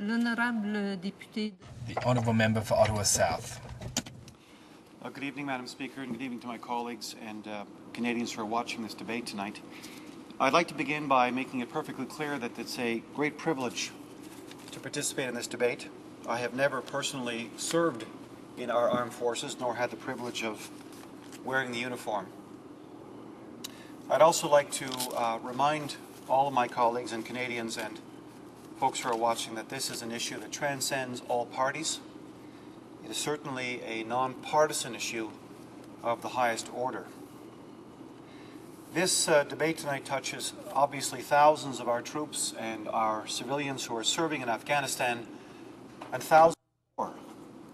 l'honorable député. The Honourable Member for Ottawa South. Good evening, Madam Speaker, and good evening to my colleagues and Canadians who are watching this debate tonight. I'd like to begin by making it perfectly clear that it's a great privilege to participate in this debate. I have never personally served in our armed forces, nor had the privilege of wearing the uniform. I'd also like to remind all of my colleagues and Canadians and folks who are watching that this is an issue that transcends all parties. It is certainly a non-partisan issue of the highest order. This debate tonight touches obviously thousands of our troops and our civilians who are serving in Afghanistan, and thousands more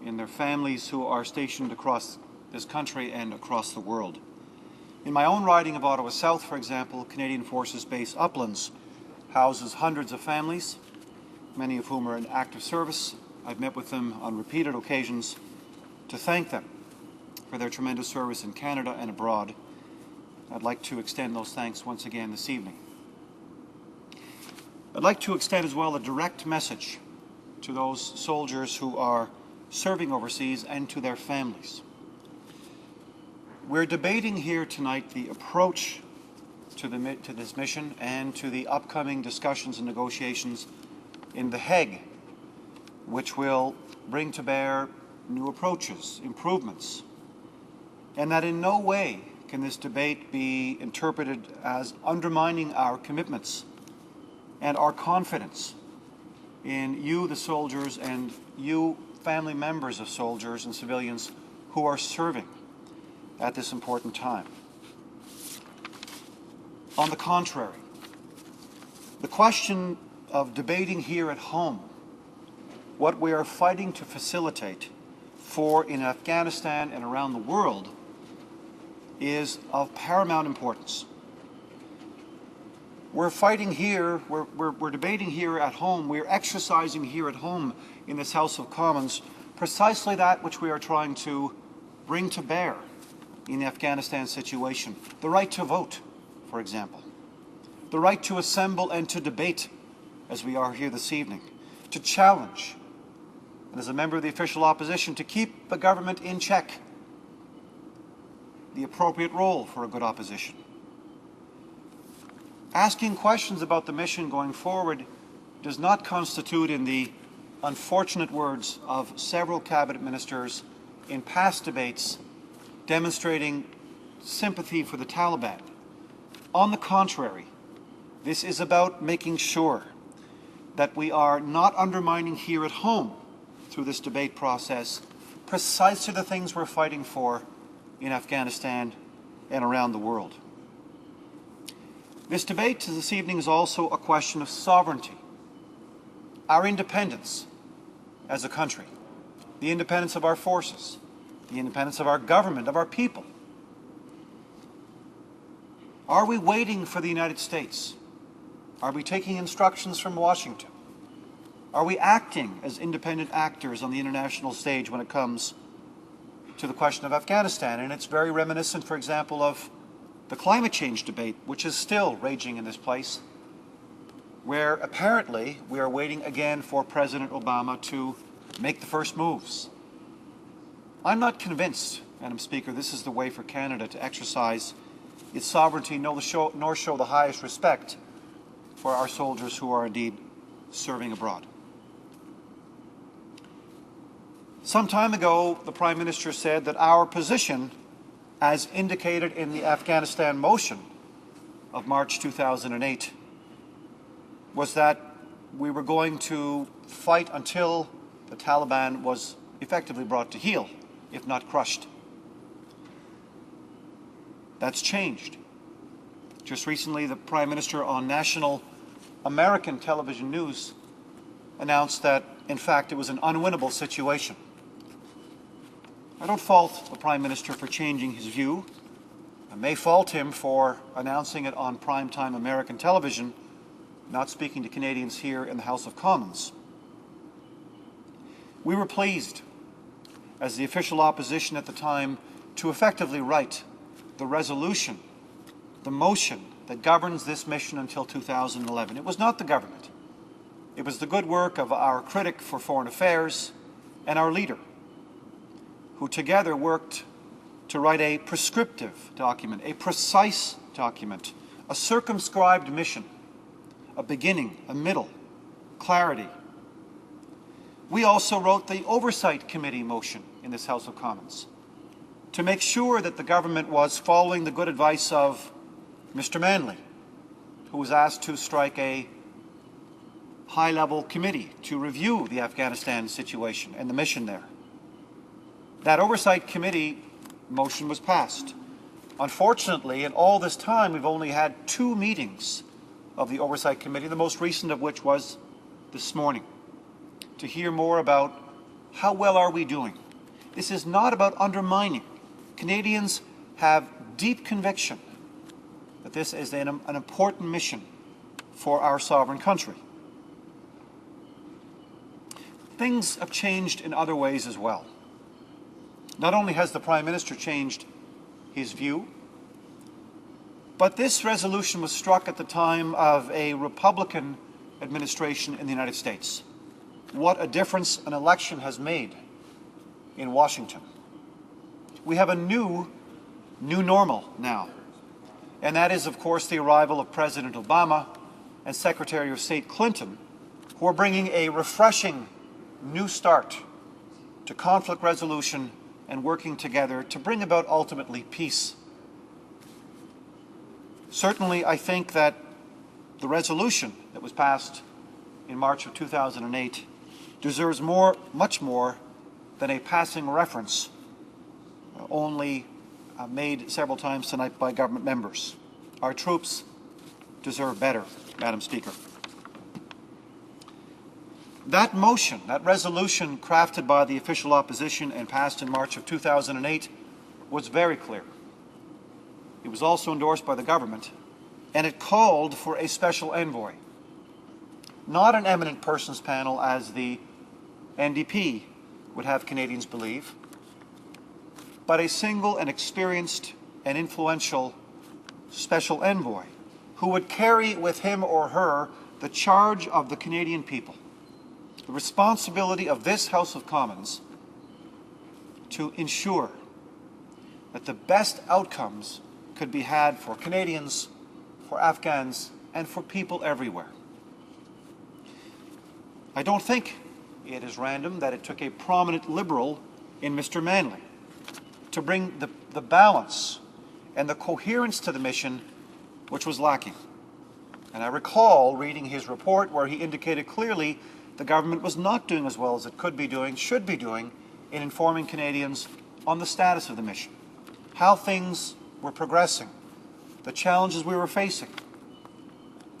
in their families who are stationed across this country and across the world. In my own riding of Ottawa South, for example, Canadian Forces Base Uplands houses hundreds of families, many of whom are in active service. I've met with them on repeated occasions to thank them for their tremendous service in Canada and abroad. I'd like to extend those thanks once again this evening. I'd like to extend as well a direct message to those soldiers who are serving overseas and to their families. We're debating here tonight the approach to this mission and to the upcoming discussions and negotiations in The Hague, which will bring to bear new approaches, improvements, and that in no way can this debate be interpreted as undermining our commitments and our confidence in you, the soldiers, and you, family members of soldiers and civilians who are serving at this important time. On the contrary, the question of debating here at home what we are fighting to facilitate for in Afghanistan and around the world is of paramount importance. We're fighting here, we're debating here at home, we're exercising here at home in this House of Commons precisely that which we are trying to bring to bear in the Afghanistan situation. The right to vote, for example. The right to assemble and to debate, as we are here this evening. To challenge, and as a member of the official opposition, to keep the government in check. The appropriate role for a good opposition. Asking questions about the mission going forward does not constitute, in the unfortunate words of several cabinet ministers in past debates, demonstrating sympathy for the Taliban. On the contrary, this is about making sure that we are not undermining here at home through this debate process precisely the things we're fighting for in Afghanistan and around the world. This debate this evening is also a question of sovereignty, our independence as a country, the independence of our forces, the independence of our government, of our people. Are we waiting for the United States? Are we taking instructions from Washington? Are we acting as independent actors on the international stage when it comes to the question of Afghanistan? And it's very reminiscent, for example, of the climate change debate, which is still raging in this place, where apparently we are waiting again for President Obama to make the first moves. I'm not convinced, Madam Speaker, this is the way for Canada to exercise its sovereignty nor show the highest respect for our soldiers who are indeed serving abroad. Some time ago, the Prime Minister said that our position, as indicated in the Afghanistan motion of March 2008, was that we were going to fight until the Taliban was effectively brought to heel, if not crushed. That's changed. Just recently, the Prime Minister on national American television news announced that, in fact, it was an unwinnable situation. I don't fault the Prime Minister for changing his view. I may fault him for announcing it on primetime American television, not speaking to Canadians here in the House of Commons. We were pleased, as the official opposition at the time, to effectively write the resolution, the motion that governs this mission until 2011. It was not the government It was the good work of our critic for foreign affairs and our leader, who together worked to write a prescriptive document, a precise document, a circumscribed mission, a beginning, a middle, clarity. We also wrote the Oversight Committee motion in this House of Commons to make sure that the government was following the good advice of Mr. Manley, who was asked to strike a high-level committee to review the Afghanistan situation and the mission there. That Oversight Committee motion was passed. Unfortunately, in all this time, we've only had 2 meetings of the Oversight Committee, the most recent of which was this morning, to hear more about how well are we doing. This is not about undermining. Canadians have deep conviction that this is an important mission for our sovereign country. Things have changed in other ways as well. Not only has the Prime Minister changed his view, but this resolution was struck at the time of a Republican administration in the United States. What a difference an election has made in Washington. We have a new normal now, and that is, of course, the arrival of President Obama and Secretary of State Clinton, who are bringing a refreshing new start to conflict resolution and working together to bring about ultimately peace. Certainly, I think that the resolution that was passed in March of 2008 deserves much more than a passing reference only made several times tonight by government members. Our troops deserve better, Madam Speaker. That motion, that resolution crafted by the official opposition and passed in March of 2008 was very clear. It was also endorsed by the government, and it called for a special envoy. Not an eminent persons panel as the NDP would have Canadians believe, but a single and experienced and influential special envoy who would carry with him or her the charge of the Canadian people, the responsibility of this House of Commons to ensure that the best outcomes could be had for Canadians, for Afghans, and for people everywhere. I don't think it is random that it took a prominent Liberal in Mr. Manley to bring the balance and the coherence to the mission which was lacking. And I recall reading his report where he indicated clearly the government was not doing as well as it could be doing, should be doing, in informing Canadians on the status of the mission, how things were progressing, the challenges we were facing.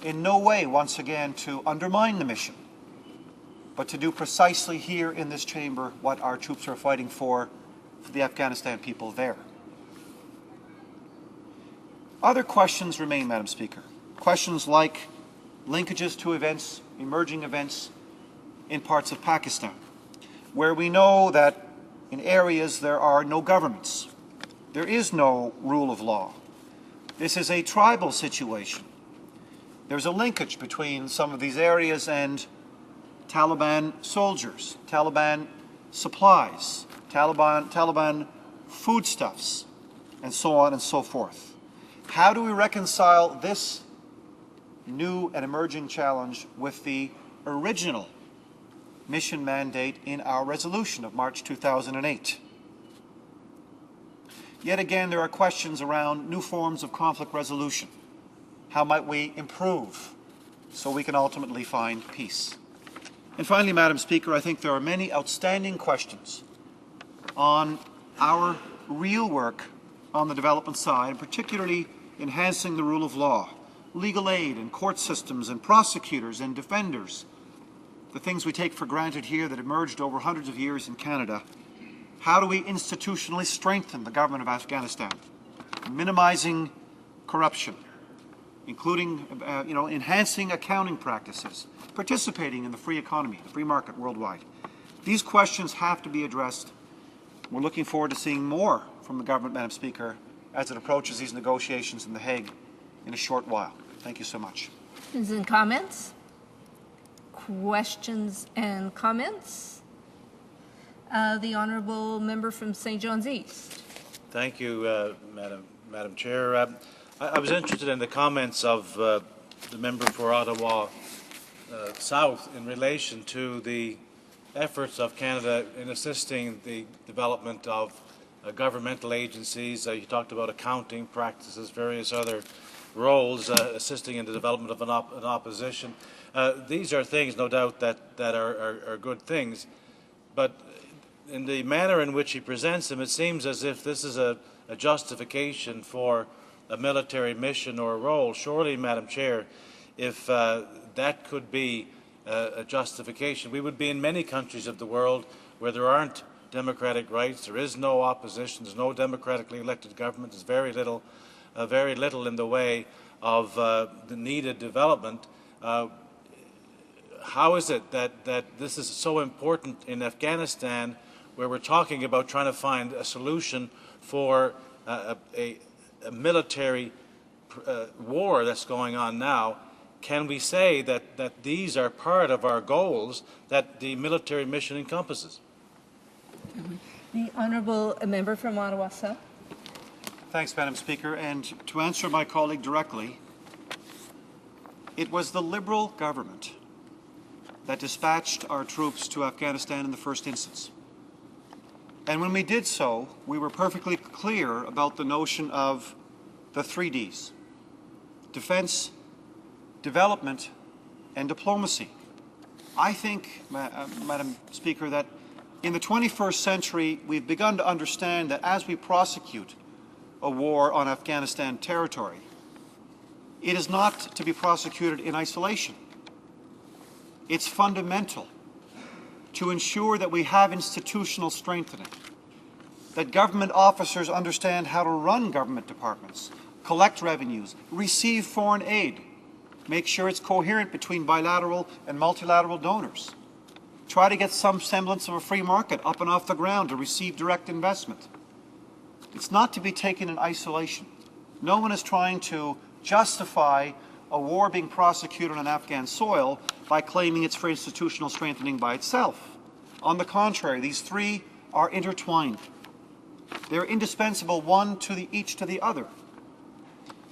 In no way, once again, to undermine the mission, but to do precisely here in this chamber what our troops are fighting for the Afghanistan people there. Other questions remain, Madam Speaker. Questions like linkages to events, emerging events in parts of Pakistan, where we know that in areas there are no governments. There is no rule of law. This is a tribal situation. There's a linkage between some of these areas and Taliban soldiers, Taliban supplies, Taliban foodstuffs, and so on and so forth. How do we reconcile this new and emerging challenge with the original mission mandate in our resolution of March 2008? Yet again, there are questions around new forms of conflict resolution. How might we improve so we can ultimately find peace? And finally, Madam Speaker, I think there are many outstanding questions on our real work on the development side, and particularly enhancing the rule of law, legal aid and court systems and prosecutors and defenders, the things we take for granted here that emerged over hundreds of years in Canada. How do we institutionally strengthen the government of Afghanistan, minimizing corruption, including enhancing accounting practices, participating in the free economy, the free market worldwide? These questions have to be addressed. We're looking forward to seeing more from the government, Madam Speaker, as it approaches these negotiations in The Hague in a short while. Thank you so much. Questions and comments? questions and comments? The Honourable Member from St. John's East. Thank you, Madam Chair. I was interested in the comments of the member for Ottawa South in relation to the efforts of Canada in assisting the development of governmental agencies. You talked about accounting practices, various other roles, assisting in the development of an opposition. These are things, no doubt, that are good things, but in the manner in which he presents them, it seems as if this is a justification for a military mission or a role. Surely, Madam Chair, if that could be a justification, we would be in many countries of the world where there aren't democratic rights, there is no opposition, there's no democratically elected government, there's very little in the way of the needed development. How is it that this is so important in Afghanistan, where we're talking about trying to find a solution for a military war that's going on now? Can we say that these are part of our goals that the military mission encompasses? The Honourable Member from Ottawa South. Thanks, Madam Speaker. And to answer my colleague directly, it was the Liberal government that dispatched our troops to Afghanistan in the first instance. And when we did so, we were perfectly clear about the notion of the 3 Ds: defense, development, and diplomacy. I think, Madam Speaker, that in the 21st century, we've begun to understand that as we prosecute a war on Afghanistan territory, it is not to be prosecuted in isolation. It's fundamental to ensure that we have institutional strengthening, that government officers understand how to run government departments, collect revenues, receive foreign aid, make sure it's coherent between bilateral and multilateral donors, try to get some semblance of a free market up and off the ground to receive direct investment. It's not to be taken in isolation. No one is trying to justify a war being prosecuted on Afghan soil by claiming it's for institutional strengthening by itself. On the contrary, these three are intertwined. They're indispensable, one to each to the other.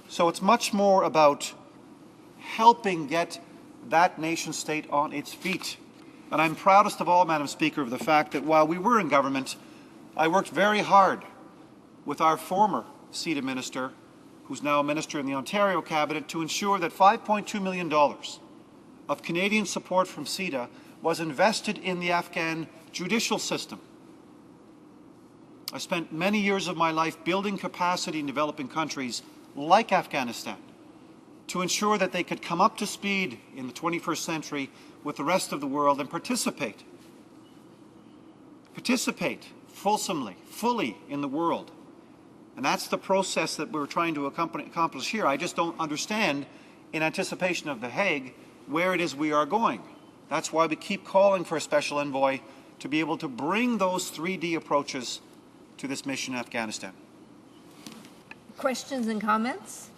So it's much more about helping get that nation state on its feet. And I'm proudest of all, Madam Speaker, of the fact that while we were in government, I worked very hard with our former CETA minister, who's now a minister in the Ontario cabinet, to ensure that $5.2 million of Canadian support from CETA was invested in the Afghan judicial system. I spent many years of my life building capacity in developing countries like Afghanistan to ensure that they could come up to speed in the 21st century with the rest of the world and participate fulsomely, fully in the world. And that's the process that we're trying to accomplish here. I just don't understand, in anticipation of The Hague, where it is we are going. That's why we keep calling for a special envoy to be able to bring those 3D approaches to this mission in Afghanistan. Questions and comments?